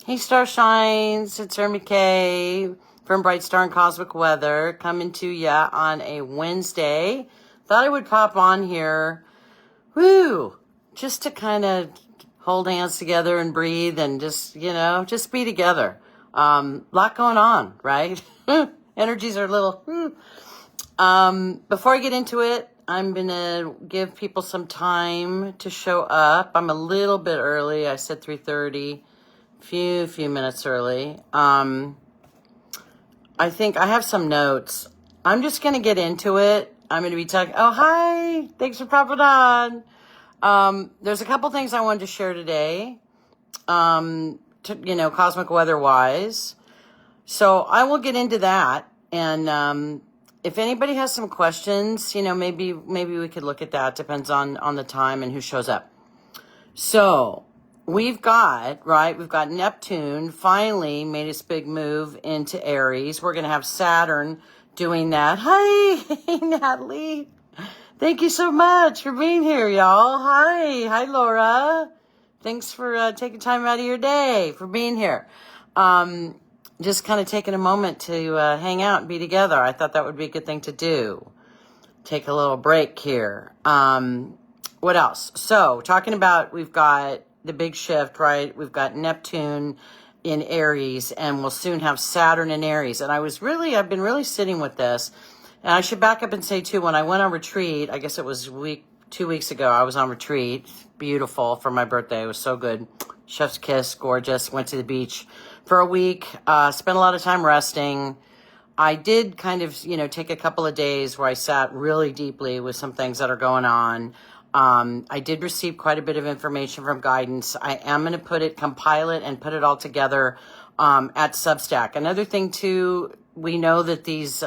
Hey, Starshines, it's Ermi Kay from Bright Star and Cosmic Weather coming to ya on a Wednesday. Thought I would pop on here, just to kind of hold hands together and breathe and just be together. Lot going on, right? Energies are a little, Before I get into it, I'm going to give people some time to show up. I'm a little bit early. I said 3:30. Few minutes early. I think I have some notes. I'm just going to get into it. I'm going to be talking. Oh, hi. Thanks for popping on. There's a couple things I wanted to share today, cosmic weather wise. So I will get into that. And if anybody has some questions, maybe we could look at that. Depends on the time and who shows up. So we've got Neptune finally made its big move into Aries. We're going to have Saturn doing that. Hi, Natalie. Thank you so much for being here, y'all. Hi, Laura. Thanks for taking time out of your day for being here. Just kind of taking a moment to hang out and be together. I thought that would be a good thing to do. Take a little break here. What else? So talking about, we've got the big shift, right? We've got Neptune in Aries, and we'll soon have Saturn in Aries. And I've been really sitting with this. And I should back up and say too, when I went on retreat, I guess it was 2 weeks ago, I was on retreat. Beautiful for my birthday. It was so good. Chef's kiss, gorgeous. Went to the beach for a week. Spent a lot of time resting. I did kind of, take a couple of days where I sat really deeply with some things that are going on. I did receive quite a bit of information from guidance. I am going to compile it and put it all together at Substack. Another thing too, we know that these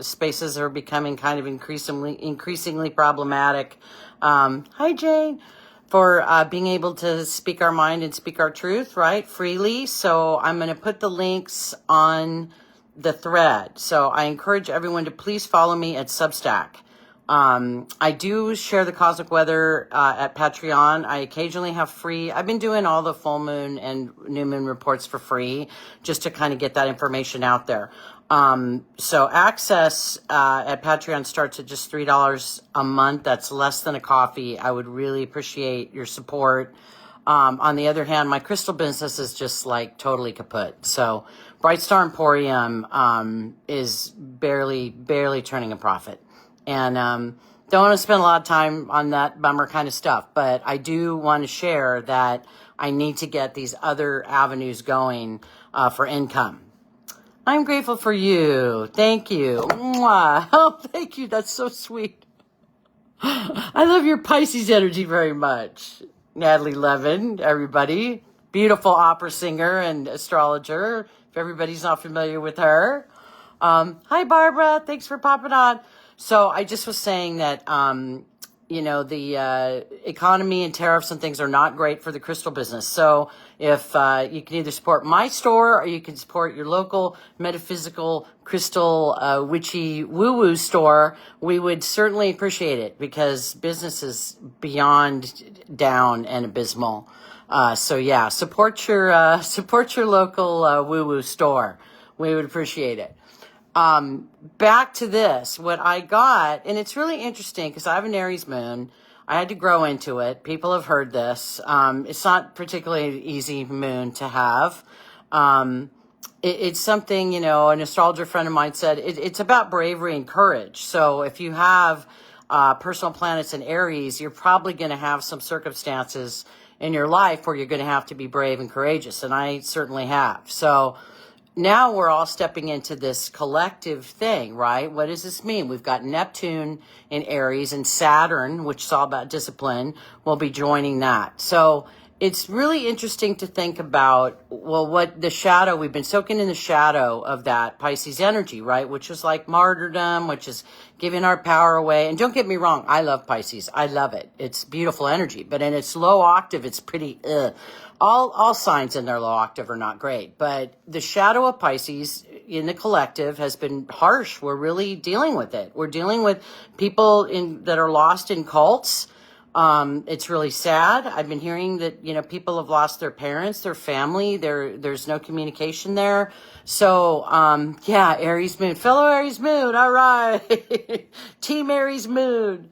spaces are becoming kind of increasingly problematic. Hi, Jane. For being able to speak our mind and speak our truth, right, freely. So I'm going to put the links on the thread. So I encourage everyone to please follow me at Substack. I do share the cosmic weather at Patreon. I occasionally have free. I've been doing all the full moon and new moon reports for free just to kind of get that information out there. So access at Patreon starts at just $3 a month. That's less than a coffee. I would really appreciate your support. On the other hand, my crystal business is just like totally kaput. So Bright Star Emporium is barely turning a profit. And don't want to spend a lot of time on that bummer kind of stuff. But I do want to share that I need to get these other avenues going for income. I'm grateful for you. Thank you. Mwah. Oh, thank you. That's so sweet. I love your Pisces energy very much. Natalie Levin, everybody. Beautiful opera singer and astrologer, if everybody's not familiar with her. Hi, Barbara. Thanks for popping on. So I just was saying that, the economy and tariffs and things are not great for the crystal business. So if you can either support my store or you can support your local metaphysical crystal witchy woo-woo store, we would certainly appreciate it because business is beyond down and abysmal. So yeah, support your local woo-woo store. We would appreciate it. Back to this, what I got, and it's really interesting because I have an Aries moon. I had to grow into it. People have heard this. It's not particularly an easy moon to have. It's something, an astrologer friend of mine said, it's about bravery and courage. So if you have personal planets in Aries, you're probably going to have some circumstances in your life where you're going to have to be brave and courageous. And I certainly have. So now we're all stepping into this collective thing, right? What does this mean? We've got Neptune in Aries and Saturn, which is all about discipline, will be joining that. So it's really interesting to think about, what the shadow, we've been soaking in the shadow of that Pisces energy, right? Which is like martyrdom, which is giving our power away. And don't get me wrong, I love Pisces. I love it. It's beautiful energy, but in its low octave, it's pretty, All signs in their low octave are not great, but the shadow of Pisces in the collective has been harsh. We're really dealing with it. We're dealing with people that are lost in cults. It's really sad. I've been hearing that, people have lost their parents, their family, there's no communication there. So, yeah, Aries moon, fellow Aries moon. All right. Team Aries moon.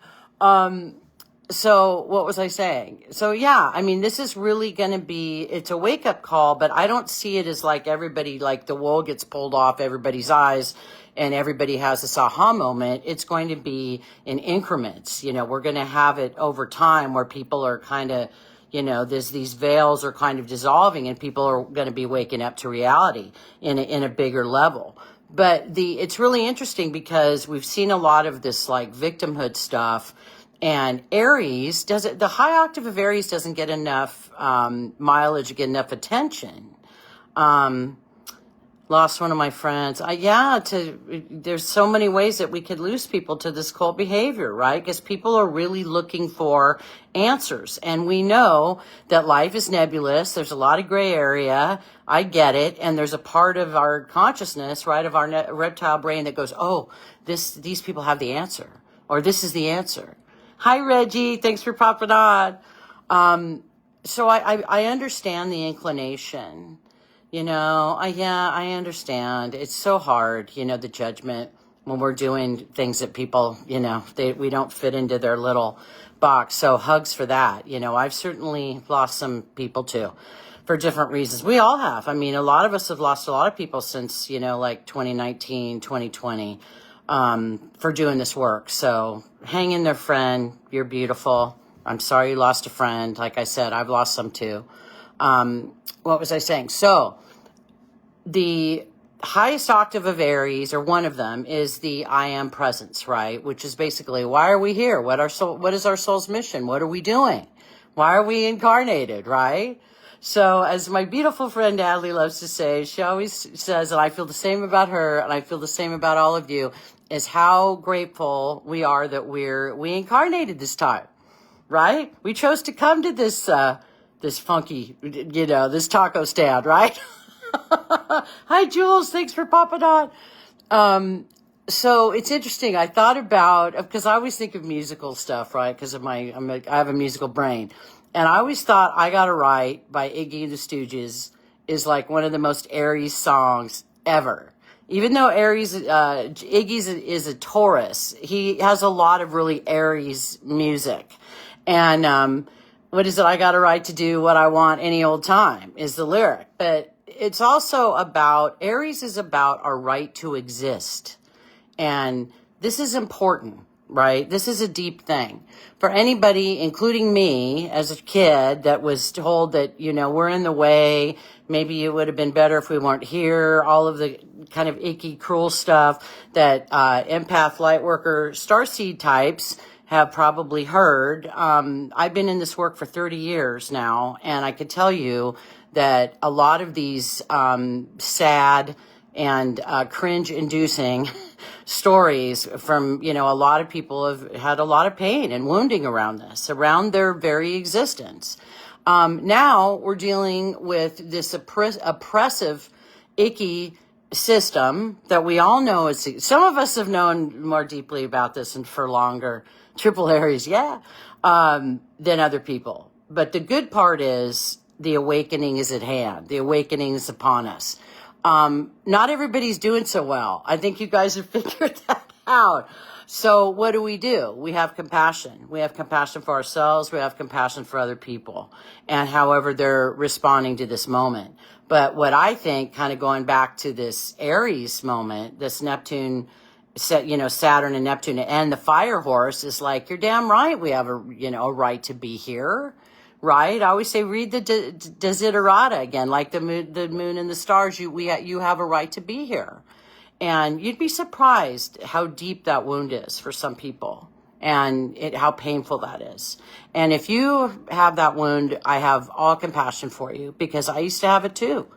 So what was I saying? So yeah, I mean, this is really going to it's a wake up call, but I don't see it as like everybody, like the wool gets pulled off everybody's eyes and everybody has this aha moment. It's going to be in increments. We're going to have it over time where people are kind of, these veils are kind of dissolving and people are going to be waking up to reality in a bigger level. But it's really interesting because we've seen a lot of this like victimhood stuff. And Aries the high octave of Aries doesn't get enough mileage, get enough attention. Lost one of my friends. There's so many ways that we could lose people to this cult behavior, right? Because people are really looking for answers. And we know that life is nebulous. There's a lot of gray area. I get it. And there's a part of our consciousness, right, of our reptile brain that goes, oh, these people have the answer, or this is the answer. Hi, Reggie. Thanks for popping on. So I understand the inclination, I understand. It's so hard, the judgment when we're doing things that people, we don't fit into their little box. So hugs for that. I've certainly lost some people too for different reasons. We all have. I mean, a lot of us have lost a lot of people since, like 2019, 2020. For doing this work. So hang in there, friend. You're beautiful. I'm sorry you lost a friend. Like I said, I've lost some too. What was I saying? So the highest octave of Aries, or one of them, is the I am presence, right? Which is basically, why are we here? What is our soul's mission? What are we doing? Why are we incarnated, right? So as my beautiful friend Adley loves to say, she always says, and I feel the same about her, and I feel the same about all of you, is how grateful we are that we incarnated this time, right? We chose to come to this funky, this taco stand, right? Hi, Jules. Thanks for popping on. So it's interesting. I thought about, because I always think of musical stuff, right? Because of I have a musical brain. And I always thought I Got It Right by Iggy and the Stooges is like one of the most Aries songs ever. Even though Iggy's is a Taurus, he has a lot of really Aries music. And what is it? I got a right to do what I want any old time is the lyric. But it's also about, Aries is about our right to exist. And this is important, right? This is a deep thing. For anybody, including me, as a kid that was told that, we're in the way, maybe it would have been better if we weren't here, all of the kind of icky, cruel stuff that empath, lightworker, starseed types have probably heard. I've been in this work for 30 years now, and I could tell you that a lot of these sad and cringe-inducing stories from, a lot of people have had a lot of pain and wounding around their very existence. Now we're dealing with this oppressive, icky system that we all know is, some of us have known more deeply about this and for longer, triple Aries, than other people. But the good part is the awakening is at hand. The awakening is upon us. Not everybody's doing so well. I think you guys have figured that out. So what do? We have compassion. We have compassion for ourselves. We have compassion for other people and however they're responding to this moment. But what I think, kind of going back to this Aries moment, this Neptune, Saturn and Neptune and the fire horse is like, you're damn right. We have a right to be here. Right? I always say, read the Desiderata again, like the moon and the stars. You have a right to be here. And you'd be surprised how deep that wound is for some people and how painful that is. And if you have that wound, I have all compassion for you because I used to have it too.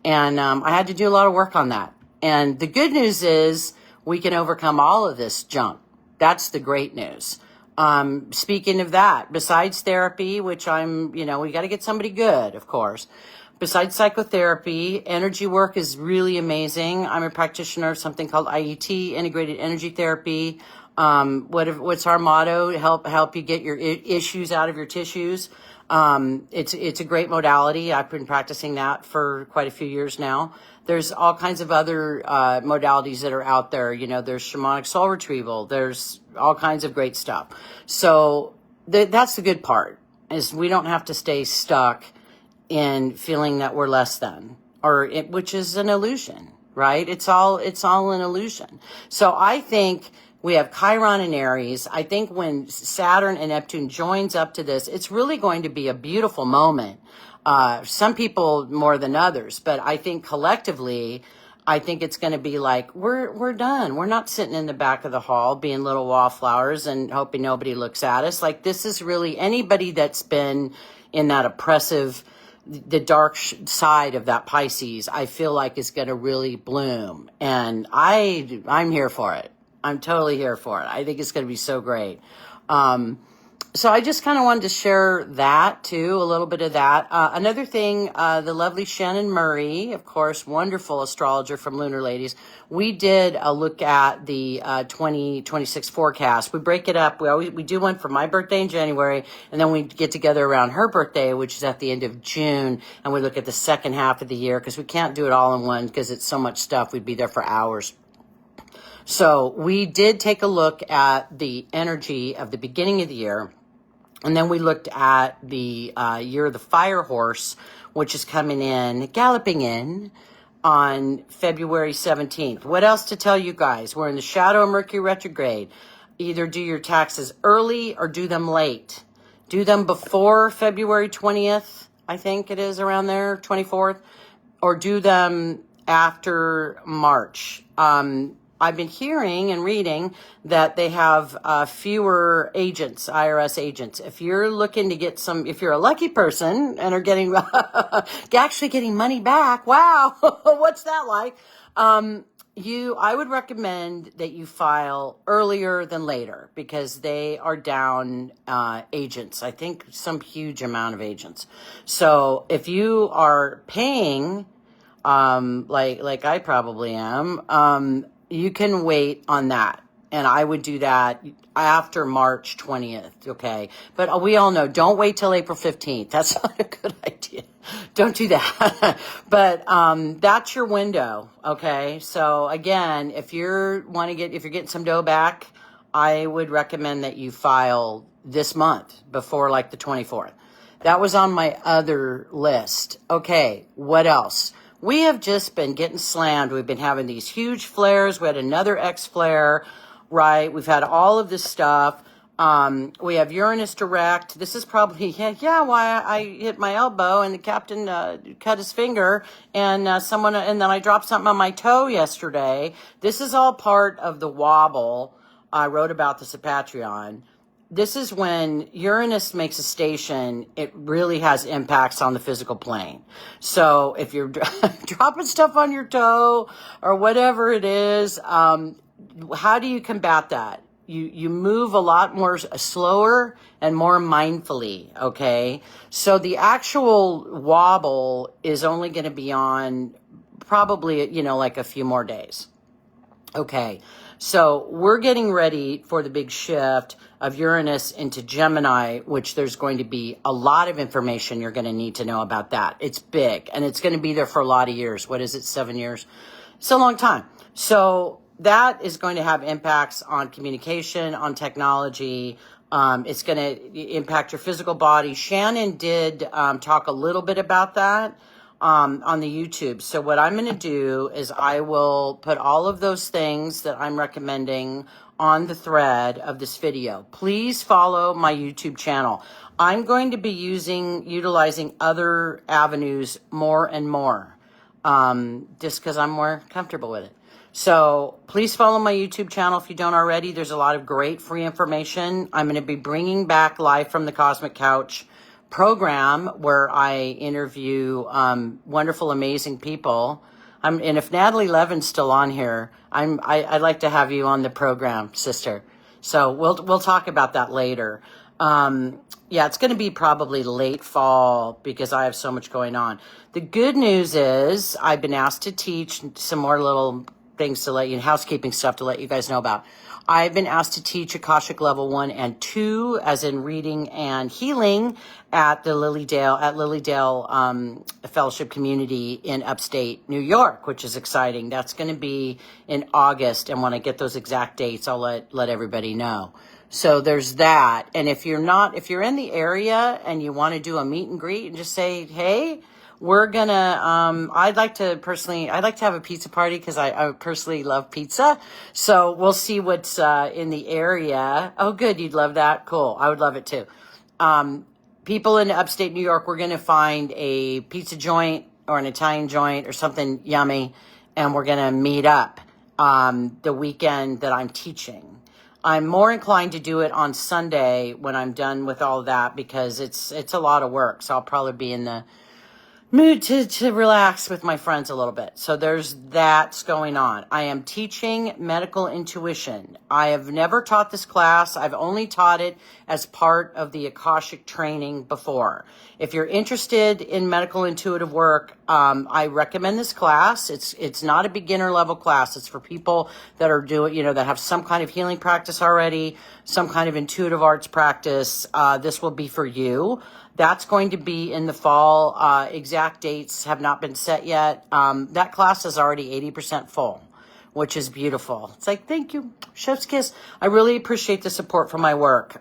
And I had to do a lot of work on that. And the good news is we can overcome all of this junk. That's the great news. Speaking of that, besides therapy, which we got to get somebody good, of course. Besides psychotherapy, energy work is really amazing. I'm a practitioner of something called IET, integrated energy therapy. What's our motto? Help you get your issues out of your tissues. It's a great modality. I've been practicing that for quite a few years now. There's all kinds of other modalities that are out there. You know, there's shamanic soul retrieval. There's all kinds of great stuff. So that's the good part, is we don't have to stay stuck in feeling that we're less than, which is an illusion, right? It's all an illusion. So I think we have Chiron and Aries. I think when Saturn and Neptune joins up to this, it's really going to be a beautiful moment. Some people more than others, but I think collectively, I think it's going to be like, we're done. We're not sitting in the back of the hall being little wallflowers and hoping nobody looks at us. Like, this is really anybody that's been in that oppressive, the dark side of that Pisces, I feel like is going to really bloom. And I'm here for it. I'm totally here for it. I think it's going to be so great. So I just kind of wanted to share that too, a little bit of that. Another thing, the lovely Shannon Murray, of course, wonderful astrologer from Lunar Ladies. We did a look at the 2026 forecast. We break it up. We do one for my birthday in January, and then we get together around her birthday, which is at the end of June, and we look at the second half of the year, because we can't do it all in one because it's so much stuff. We'd be there for hours. So we did take a look at the energy of the beginning of the year. And then we looked at the year of the fire horse, which is coming in, galloping in on February 17th. What else to tell you guys? We're in the shadow of Mercury retrograde. Either do your taxes early or do them late. Do them before February 20th, I think it is around there, 24th, or do them after March. I've been hearing and reading that they have fewer agents, IRS agents. If you're looking to get if you're a lucky person and are getting, actually getting money back, wow, what's that like? I would recommend that you file earlier than later, because they are down agents. I think some huge amount of agents. So if you are paying, like I probably am, you can wait on that. And I would do that after March 20th, okay? But we all know, don't wait till April 15th. That's not a good idea. Don't do that. But that's your window, okay? So again, if you're getting some dough back, I would recommend that you file this month before like the 24th. That was on my other list. Okay, what else? We have just been getting slammed. We've been having these huge flares. We had another X flare, right? We've had all of this stuff. We have Uranus direct. This is probably, why I hit my elbow and the captain cut his finger, and then I dropped something on my toe yesterday. This is all part of the wobble. I wrote about this at Patreon. This is when Uranus makes a station, it really has impacts on the physical plane. So if you're dropping stuff on your toe or whatever it is, how do you combat that? You move a lot more slower and more mindfully, okay? So the actual wobble is only going to be on probably, like a few more days. Okay, so we're getting ready for the big shift of Uranus into Gemini, which there's going to be a lot of information you're going to need to know about that. It's big, and it's going to be there for a lot of years. What is it, 7 years? It's a long time. So that is going to have impacts on communication, on technology. It's going to impact your physical body. Shannon did talk a little bit about that on the YouTube. So what I'm going to do is I will put all of those things that I'm recommending on the thread of this video. Please follow my YouTube channel. I'm going to be utilizing other avenues more and more, just because I'm more comfortable with it. So please follow my YouTube channel if you don't already. There's a lot of great free information. I'm going to be bringing back Live from the Cosmic Couch program where I interview wonderful, amazing people. And if Natalie Levin's still on here, I'd like to have you on the program, sister. So we'll talk about that later. It's going to be probably late fall because I have so much going on. The good news is I've been asked to teach some more little things to let you, housekeeping stuff to let you guys know about. I've been asked to teach Akashic Level 1 and 2, as in reading and healing, at Lilydale Fellowship Community in upstate New York, which is exciting. That's going to be in August, and when I get those exact dates, I'll let everybody know. So there's that. And if you're in the area and you want to do a meet and greet and just say, hey, we're gonna, I'd like to have a pizza party because I personally love pizza. So we'll see what's in the area. Oh, good. You'd love that. Cool. I would love it too. People in upstate New York, we're going to find a pizza joint or an Italian joint or something yummy, and we're going to meet up the weekend that I'm teaching. I'm more inclined to do it on Sunday when I'm done with all of that because it's a lot of work. So I'll probably be in the mood to relax with my friends a little bit. So there's that's going on. I am teaching medical intuition. I have never taught this class. I've only taught it as part of the Akashic training before. If you're interested in medical intuitive work, I recommend this class. It's not a beginner level class. It's for people that are that have some kind of healing practice already, some kind of intuitive arts practice. This will be for you. That's going to be in the fall. Exact dates have not been set yet. That class is already 80% full, which is beautiful. It's like, thank you, chef's kiss. I really appreciate the support for my work.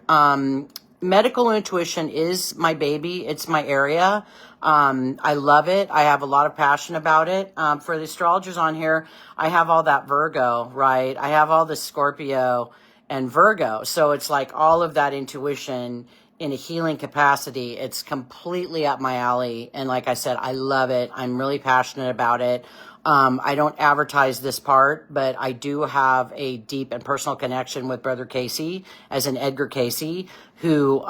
Medical intuition is my baby. It's my area. I love it. I have a lot of passion about it. For the astrologers on here, I have all that Virgo, right? I have all the Scorpio and Virgo. So it's like all of that intuition in a healing capacity. It's completely up my alley. And like I said, I love it. I'm really passionate about it. I don't advertise this part, but I do have a deep and personal connection with Brother Casey, as in Edgar Casey, who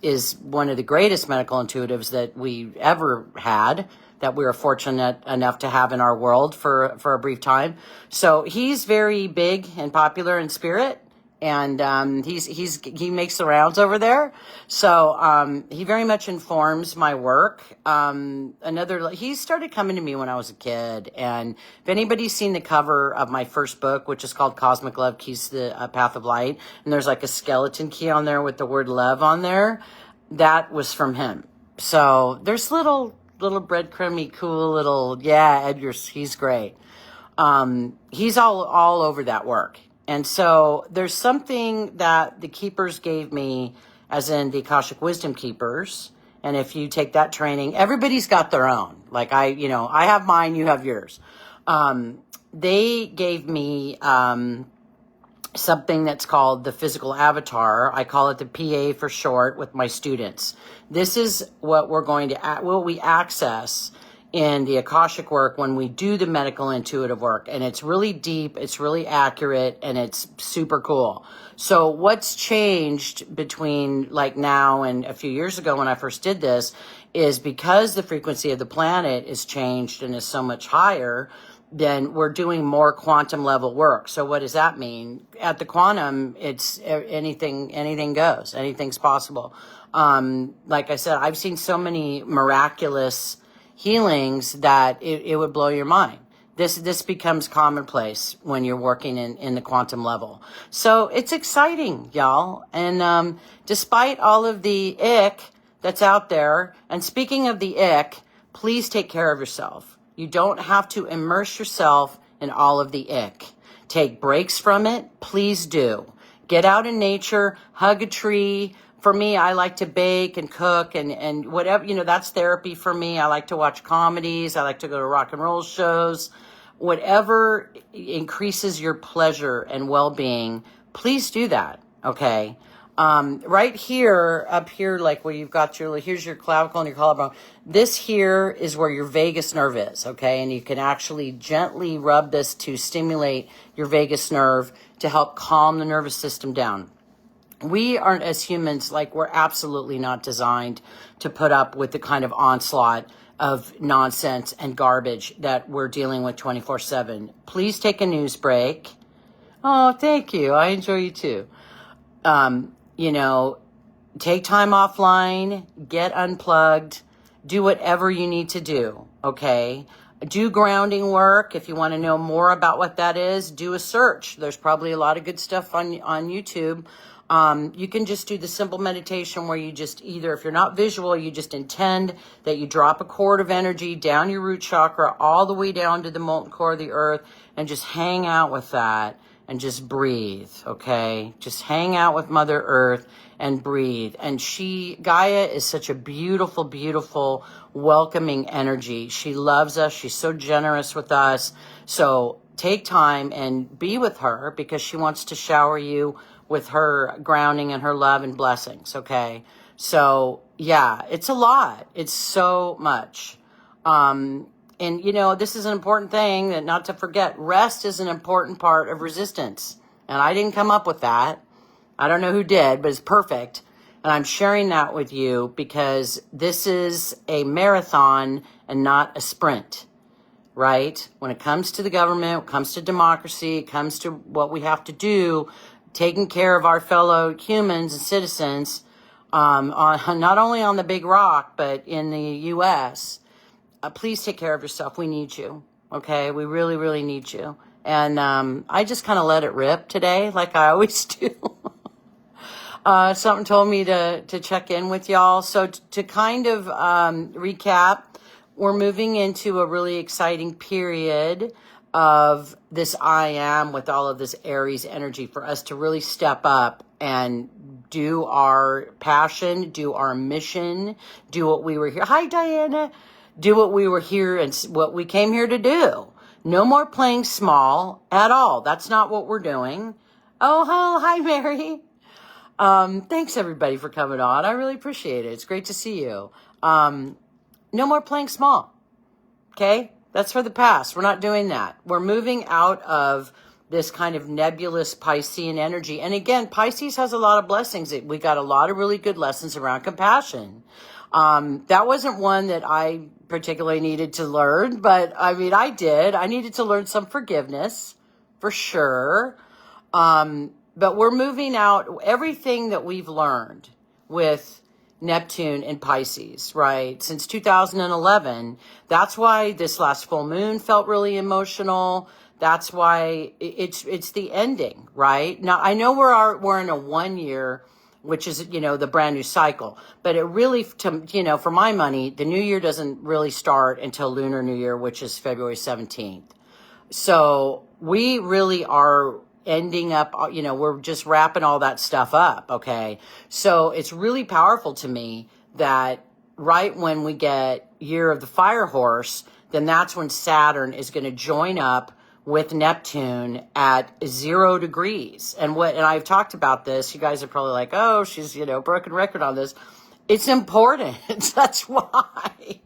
is one of the greatest medical intuitives that we ever had, that we were fortunate enough to have in our world for a brief time. So he's very big and popular in spirit. And he makes the rounds over there. So he very much informs my work. He started coming to me when I was a kid. And if anybody's seen the cover of my first book, which is called Cosmic Love Keys to the Path of Light, and there's like a skeleton key on there with the word love on there, that was from him. So there's little breadcrumby, cool little, Edgar's, he's great. He's all over that work. And so there's something that the keepers gave me, as in the Akashic Wisdom Keepers. And if you take that training, everybody's got their own. Like I have mine, you have yours. They gave me something that's called the physical avatar. I call it the PA for short with my students. This is what we access in the Akashic work when we do the medical intuitive work. And it's really deep, it's really accurate, and it's super cool. So what's changed between like now and a few years ago when I first did this is because the frequency of the planet is changed and is so much higher, then we're doing more quantum level work. So what does that mean? At the quantum, it's anything goes, anything's possible. Like I said, I've seen so many miraculous healings that it would blow your mind. This becomes commonplace when you're working in the quantum level. So it's exciting, y'all. And despite all of the ick that's out there, and speaking of the ick, please take care of yourself. You don't have to immerse yourself in all of the ick. Take breaks from it. Please do. Get out in nature, hug a tree. For me, I like to bake and cook and whatever, that's therapy for me. I like to watch comedies. I like to go to rock and roll shows. Whatever increases your pleasure and well-being, please do that, okay? Right here, up here, like where you've got here's your clavicle and your collarbone. This here is where your vagus nerve is, okay? And you can actually gently rub this to stimulate your vagus nerve to help calm the nervous system down. We aren't, as humans, we're absolutely not designed to put up with the kind of onslaught of nonsense and garbage that we're dealing with 24/7. Please take a news break. Oh, thank you. I enjoy you too. Take time offline, get unplugged, do whatever you need to do, okay? Do grounding work. If you want to know more about what that is, do a search. There's probably a lot of good stuff on YouTube. You can just do the simple meditation where you just either, if you're not visual, you just intend that you drop a cord of energy down your root chakra all the way down to the molten core of the earth and just hang out with that and just breathe, okay? Just hang out with Mother Earth and breathe. And Gaia is such a beautiful, beautiful, welcoming energy. She loves us. She's so generous with us. So take time and be with her because she wants to shower you with her grounding and her love and blessings, okay? So, yeah, it's a lot. It's so much. And, you know, this is an important thing that not to forget. Rest is an important part of resistance. And I didn't come up with that. I don't know who did, but it's perfect. And I'm sharing that with you because this is a marathon and not a sprint, right? When it comes to the government, when it comes to democracy, it comes to what we have to do, taking care of our fellow humans and citizens, on not only on the big rock, but in the U.S., please take care of yourself. We need you. Okay. We really, really need you. And, I just kind of let it rip today, like I always do. Something told me to check in with y'all. So to kind of, recap, we're moving into a really exciting period of this I am with all of this Aries energy for us to really step up and do our passion, do our mission, do what we were here. Hi, Diana. Do what we were here and what we came here to do. No more playing small at all. That's not what we're doing. Oh, hi, Mary. Thanks everybody for coming on. I really appreciate it. It's great to see you. No more playing small. Okay? That's for the past. We're not doing that. We're moving out of this kind of nebulous Piscean energy. And again, Pisces has a lot of blessings. We got a lot of really good lessons around compassion. That wasn't one that I particularly needed to learn, but I mean, I did. I needed to learn some forgiveness for sure. But we're moving out everything that we've learned with Neptune and Pisces, right? Since 2011. That's why this last full moon felt really emotional. That's why it's the ending, right? Now, I know we're in a 1 year, which is, you know, the brand new cycle. But it really, you know, for my money, the new year doesn't really start until Lunar New Year, which is February 17th. So we really are ending up, you know, we're just wrapping all that stuff up, okay? So it's really powerful to me that right when we get Year of the Fire Horse, then that's when Saturn is going to join up with Neptune at 0 degrees. And I've talked about this. You guys are probably like, oh, she's, you know, broken record on this. It's important. That's why.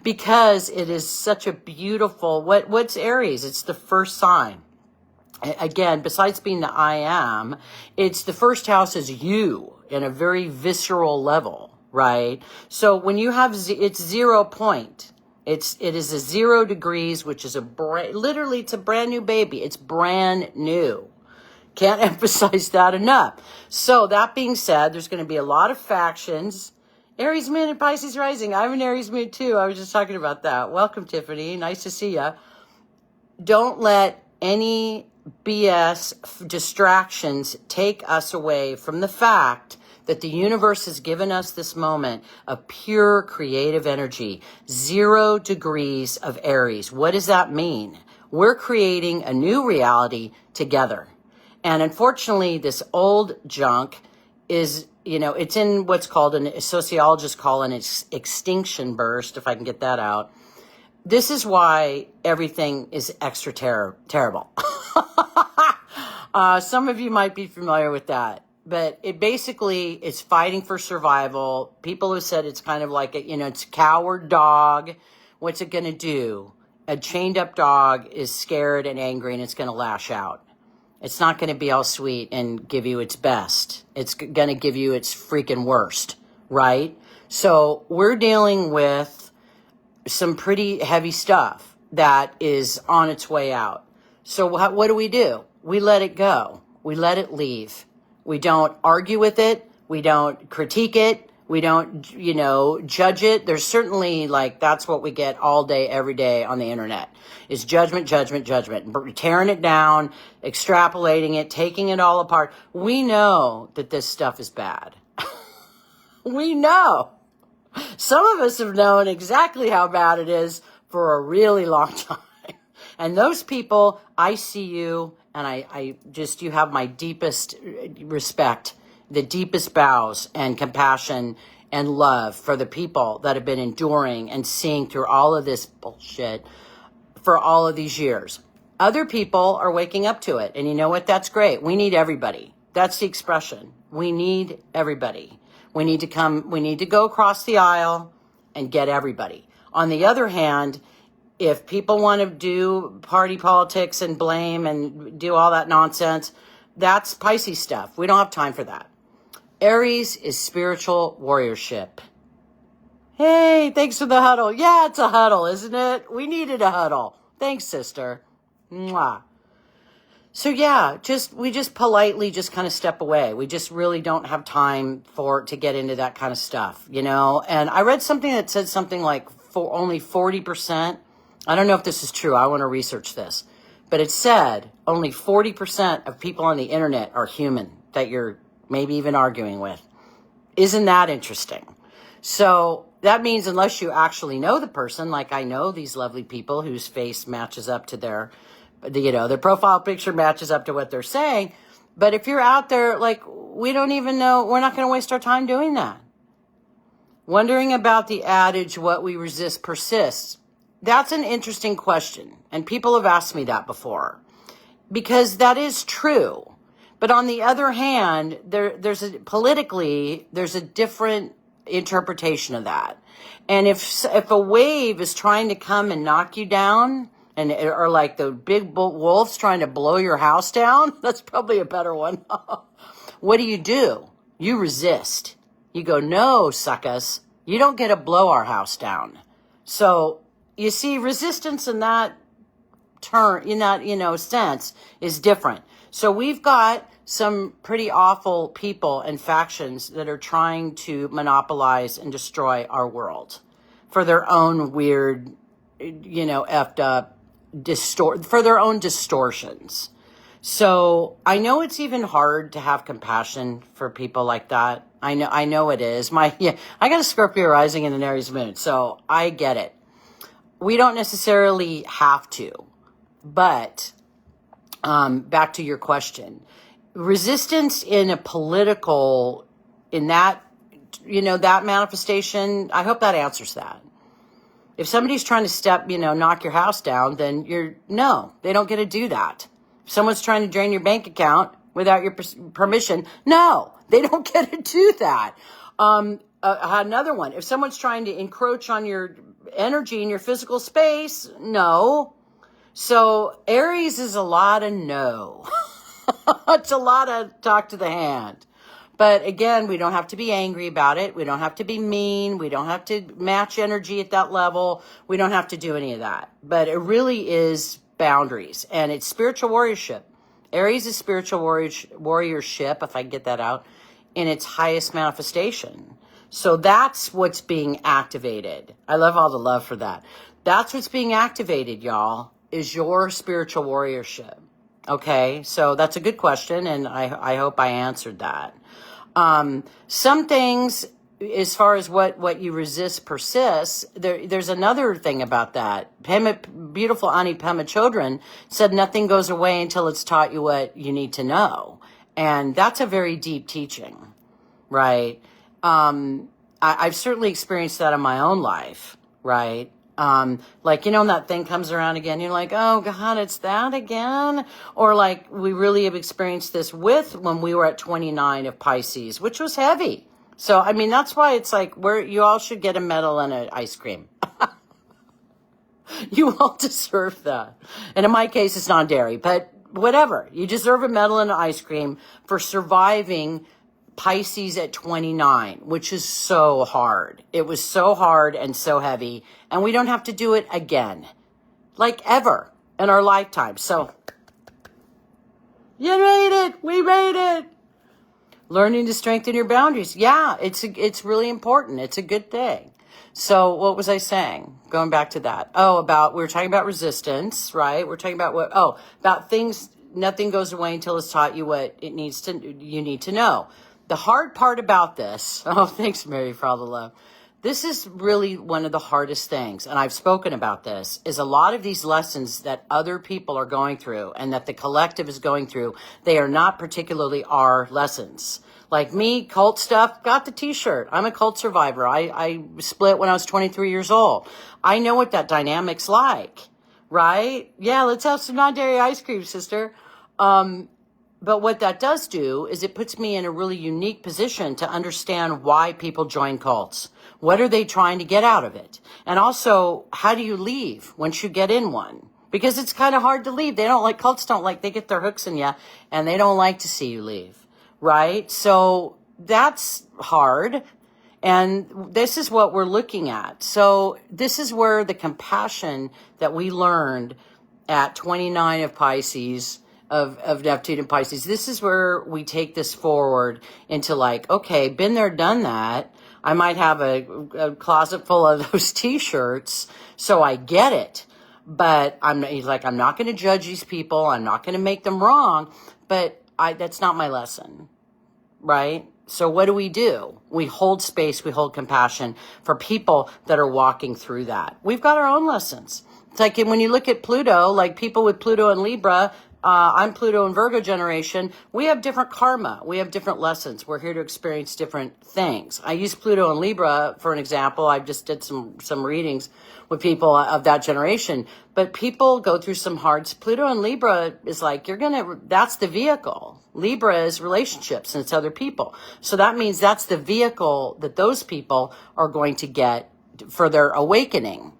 Because it is such a beautiful, what's Aries? It's the first sign. Again, besides being the I am, it's the first house is you in a very visceral level, right? So when you have, it's 0 point. It is a 0 degrees, which is literally it's a brand new baby. It's brand new. Can't emphasize that enough. So that being said, there's going to be a lot of factions. Aries moon and Pisces rising. I'm an Aries moon too. I was just talking about that. Welcome, Tiffany. Nice to see you. Don't let any BS distractions take us away from the fact that the universe has given us this moment of pure creative energy, 0 degrees of Aries. What does that mean? We're creating a new reality together. And unfortunately, this old junk is, you know, it's in what's called, sociologists call an extinction burst, if I can get that out. This is why everything is extra terrible. Some of you might be familiar with that. But it basically is fighting for survival. People have said it's kind of like, it's a coward dog. What's it going to do? A chained up dog is scared and angry and it's going to lash out. It's not going to be all sweet and give you its best. It's going to give you its freaking worst, right? So we're dealing with some pretty heavy stuff that is on its way out. So what do? We let it go. We let it leave. We don't argue with it. We don't critique it. We don't, judge it. There's certainly that's what we get all day, every day on the internet is judgment, judgment, judgment, tearing it down, extrapolating it, taking it all apart. We know that this stuff is bad. We know. Some of us have known exactly how bad it is for a really long time. And those people, I see you, and I just, you have my deepest respect, the deepest bows and compassion and love for the people that have been enduring and seeing through all of this bullshit for all of these years. Other people are waking up to it. And you know what? That's great. We need everybody. That's the expression. We need everybody. We need to go across the aisle and get everybody. On the other hand, if people want to do party politics and blame and do all that nonsense, that's Pisces stuff. We don't have time for that. Aries is spiritual warriorship. Hey, thanks for the huddle. Yeah, it's a huddle, isn't it? We needed a huddle. Thanks, sister. Mwah. So yeah, we just politely just kind of step away. We just really don't have time to get into that kind of stuff, And I read something that said something like only 40%. I don't know if this is true. I want to research this. But it said only 40% of people on the internet are human that you're maybe even arguing with. Isn't that interesting? So that means unless you actually know the person, like I know these lovely people whose face matches up to their profile picture matches up to what they're saying. But if you're out there, we don't even know, we're not going to waste our time doing that. Wondering about the adage, what we resist persists. That's an interesting question. And people have asked me that before. Because that is true. But on the other hand, there's a different interpretation of that. And if a wave is trying to come and knock you down, or like the big wolves trying to blow your house down, that's probably a better one. What do? You resist. You go, no, suckers, you don't get to blow our house down. So you see, resistance in that sense is different. So we've got some pretty awful people and factions that are trying to monopolize and destroy our world for their own weird, effed up, for their own distortions. So I know it's even hard to have compassion for people like that. I know it is. I got a Scorpio rising and an Aries moon, so I get it. We don't necessarily have to, but back to your question, resistance in a political, that manifestation, I hope that answers that. If somebody's trying to knock your house down, then they don't get to do that. If someone's trying to drain your bank account without your permission, no, they don't get to do that. Another one, if someone's trying to encroach on your energy in your physical space, no. So Aries is a lot of no. It's a lot of talk to the hand. But again, we don't have to be angry about it. We don't have to be mean. We don't have to match energy at that level. We don't have to do any of that. But it really is boundaries. And it's spiritual warriorship. Aries is spiritual warriorship, if I get that out, in its highest manifestation. So that's what's being activated. I love all the love for that. That's what's being activated, y'all, is your spiritual warriorship. Okay, so that's a good question, and I hope I answered that. Some things, as far as what you resist persists, there's another thing about that. Beautiful Ani Pema Chodron said nothing goes away until it's taught you what you need to know. And that's a very deep teaching, right? I've certainly experienced that in my own life, right? When that thing comes around again, you're like, oh God, it's that again? Or we really have experienced this when we were at 29 of Pisces, which was heavy. So, that's why it's you all should get a medal and an ice cream. You all deserve that. And in my case, it's non-dairy, but whatever. You deserve a medal and an ice cream for surviving Pisces at 29, which is so hard. It was so hard and so heavy, and we don't have to do it again, ever in our lifetime. So, you made it. We made it. Learning to strengthen your boundaries. Yeah, it's really important. It's a good thing. So what was I saying? Going back to that. Oh, we were talking about resistance, right? We're talking about about things, nothing goes away until it's taught you what you need to know. The hard part about this, oh, thanks, Mary, for all the love. This is really one of the hardest things, and I've spoken about this, is a lot of these lessons that other people are going through and that the collective is going through, they are not particularly our lessons. Like me, cult stuff, got the t-shirt. I'm a cult survivor. I split when I was 23 years old. I know what that dynamic's like, right? Yeah, let's have some non-dairy ice cream, sister. But what that does do is it puts me in a really unique position to understand why people join cults. What are they trying to get out of it? And also, how do you leave once you get in one? Because it's kind of hard to leave. Cults don't like, they get their hooks in you and they don't like to see you leave, right? So that's hard. And this is what we're looking at. So this is where the compassion that we learned at 29 of Pisces, of Neptune and Pisces, this is where we take this forward into like, okay, been there, done that. I might have a closet full of those t-shirts, so I get it. But he's like, I'm not going to judge these people. I'm not going to make them wrong. But that's not my lesson, right? So what do? We hold space, we hold compassion for people that are walking through that. We've got our own lessons. It's like when you look at Pluto, like people with Pluto and Libra, I'm Pluto and Virgo generation. We have different karma. We have different lessons. We're here to experience different things. I use Pluto and Libra for an example. I just did some readings with people of that generation. But people go through some hard. Pluto and Libra is like, that's the vehicle. Libra is relationships and it's other people. So that means that's the vehicle that those people are going to get for their awakening.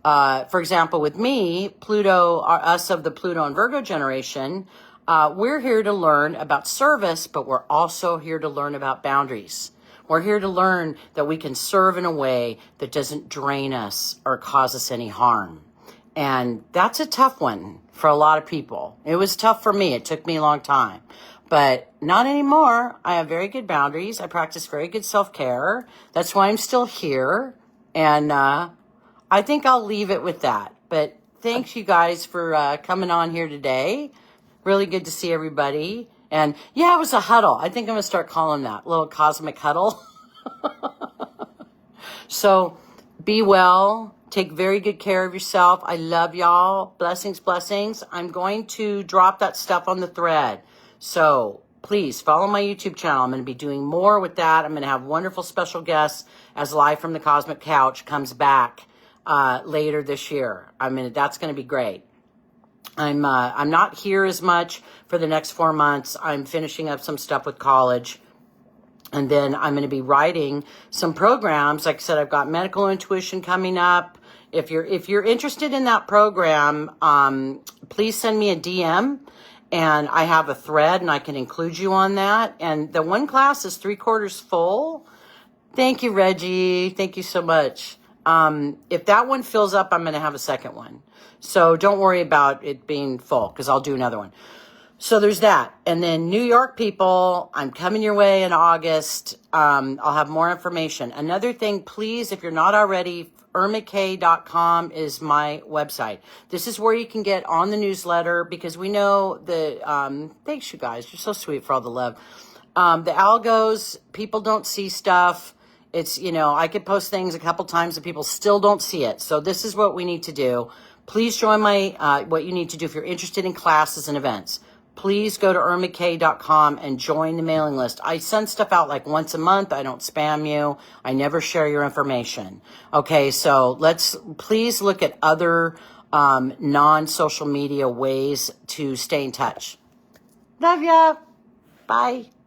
For example, with me, Pluto, us of the Pluto and Virgo generation, we're here to learn about service, but we're also here to learn about boundaries. We're here to learn that we can serve in a way that doesn't drain us or cause us any harm. And that's a tough one for a lot of people. It was tough for me. It took me a long time. But not anymore. I have very good boundaries. I practice very good self-care. That's why I'm still here. And I think I'll leave it with that. But thanks, you guys, for coming on here today. Really good to see everybody. And yeah, it was a huddle. I think I'm going to start calling that little cosmic huddle. So be well. Take very good care of yourself. I love y'all. Blessings, blessings. I'm going to drop that stuff on the thread. So please follow my YouTube channel. I'm going to be doing more with that. I'm going to have wonderful special guests as Live from the Cosmic Couch comes back later this year. That's going to be great. I'm not here as much for the next 4 months. I'm finishing up some stuff with college. And then I'm going to be writing some programs. Like I said, I've got medical intuition coming up. If you're interested in that program, please send me a DM. And I have a thread and I can include you on that. And the one class is 3/4 full. Thank you, Reggie. Thank you so much. If that one fills up, I'm going to have a second one. So don't worry about it being full because I'll do another one. So there's that. And then New York people, I'm coming your way in August. I'll have more information. Another thing, please, if you're not already, irmakay.com is my website. This is where you can get on the newsletter because we know thanks you guys. You're so sweet for all the love. The algos, people don't see stuff. It's, I could post things a couple times and people still don't see it. So this is what we need to do. Please join what you need to do if you're interested in classes and events. Please go to irmakay.com and join the mailing list. I send stuff out like once a month. I don't spam you. I never share your information. Okay, so please look at other non-social media ways to stay in touch. Love ya. Bye.